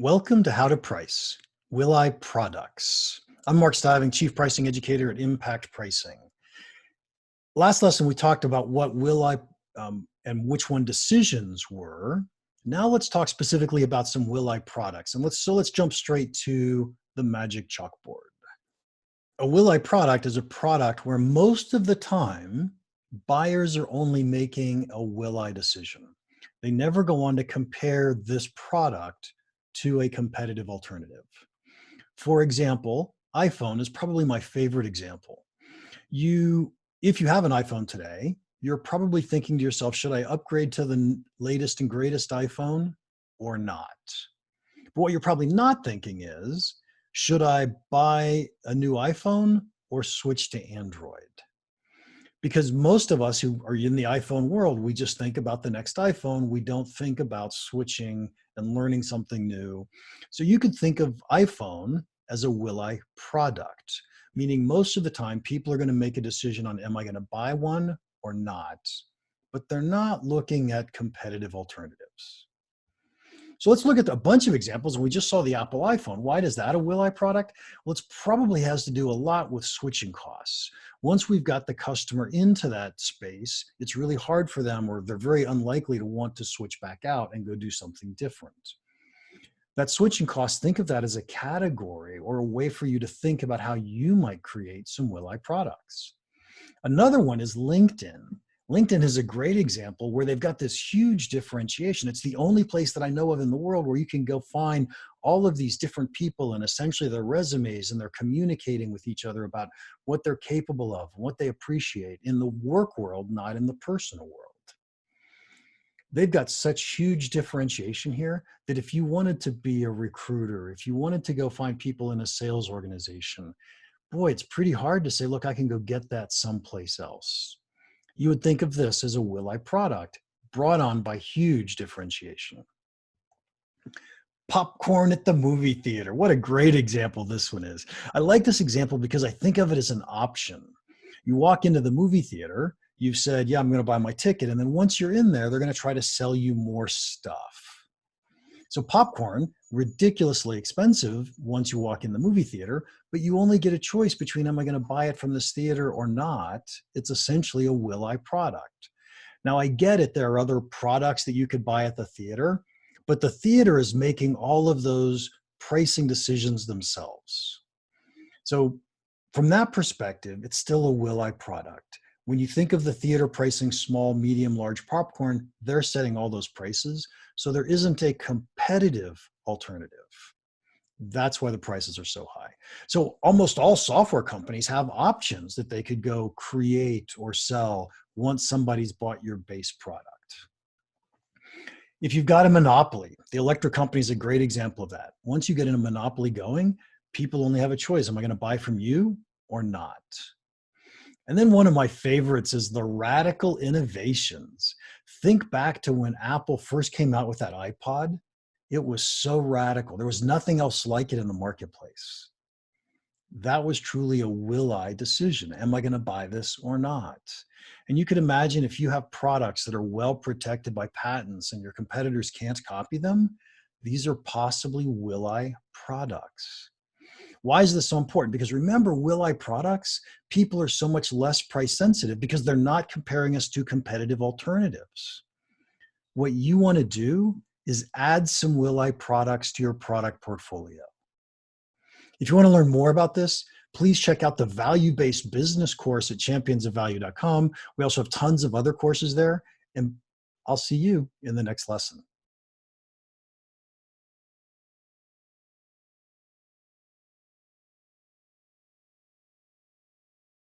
Welcome to How to Price, Will I Products. I'm Mark Stiving, Chief Pricing Educator at Impact Pricing. Last lesson, we talked about what will I and which one decisions were. Now let's talk specifically about some will I products. And let's jump straight to the magic chalkboard. A will I product is a product where most of the time buyers are only making a will I decision. They never go on to compare this product to a competitive alternative. For example, iPhone is probably my favorite example. If you have an iPhone today, you're probably thinking to yourself, should I upgrade to the latest and greatest iPhone or not? But what you're probably not thinking is, should I buy a new iPhone or switch to Android? Because most of us who are in the iPhone world, we just think about the next iPhone. We don't think about switching and learning something new. So you could think of iPhone as a will I product, meaning most of the time people are going to make a decision on, am I going to buy one or not? But they're not looking at competitive alternatives. So let's look at a bunch of examples. We just saw the Apple iPhone. Why is that a will I product? Well, it probably has to do a lot with switching costs. Once we've got the customer into that space, it's really hard for them, or they're very unlikely to want to switch back out and go do something different. That switching cost, think of that as a category or a way for you to think about how you might create some will I products. Another one is LinkedIn. LinkedIn is a great example where they've got this huge differentiation. It's the only place that I know of in the world where you can go find all of these different people and essentially their resumes, and they're communicating with each other about what they're capable of, what they appreciate in the work world, not in the personal world. They've got such huge differentiation here that if you wanted to be a recruiter, if you wanted to go find people in a sales organization, boy, it's pretty hard to say, look, I can go get that someplace else. You would think of this as a will I product brought on by huge differentiation. Popcorn at the movie theater. What a great example this one is. I like this example because I think of it as an option. You walk into the movie theater, you've said, yeah, I'm going to buy my ticket. And then once you're in there, they're going to try to sell you more stuff. So popcorn, ridiculously expensive once you walk in the movie theater, but you only get a choice between, am I going to buy it from this theater or not? It's essentially a will I product. Now I get it, there are other products that you could buy at the theater, but the theater is making all of those pricing decisions themselves. So from that perspective, it's still a will I product. When you think of the theater pricing small, medium, large popcorn, they're setting all those prices. So there isn't a competitive alternative. That's why the prices are so high. So almost all software companies have options that they could go create or sell once somebody's bought your base product. If you've got a monopoly, the electric company is a great example of that. Once you get in a monopoly going, people only have a choice. Am I going to buy from you or not? And then one of my favorites is the radical innovations. Think back to when Apple first came out with that iPod. It was so radical. There was nothing else like it in the marketplace. That was truly a will I decision. Am I going to buy this or not? And you could imagine if you have products that are well protected by patents and your competitors can't copy them, these are possibly will I products. Why is this so important? Because remember, will I products, people are so much less price sensitive because they're not comparing us to competitive alternatives. What you want to do is add some will I products to your product portfolio. If you want to learn more about this, please check out the value-based business course at championsofvalue.com. We also have tons of other courses there, and I'll see you in the next lesson.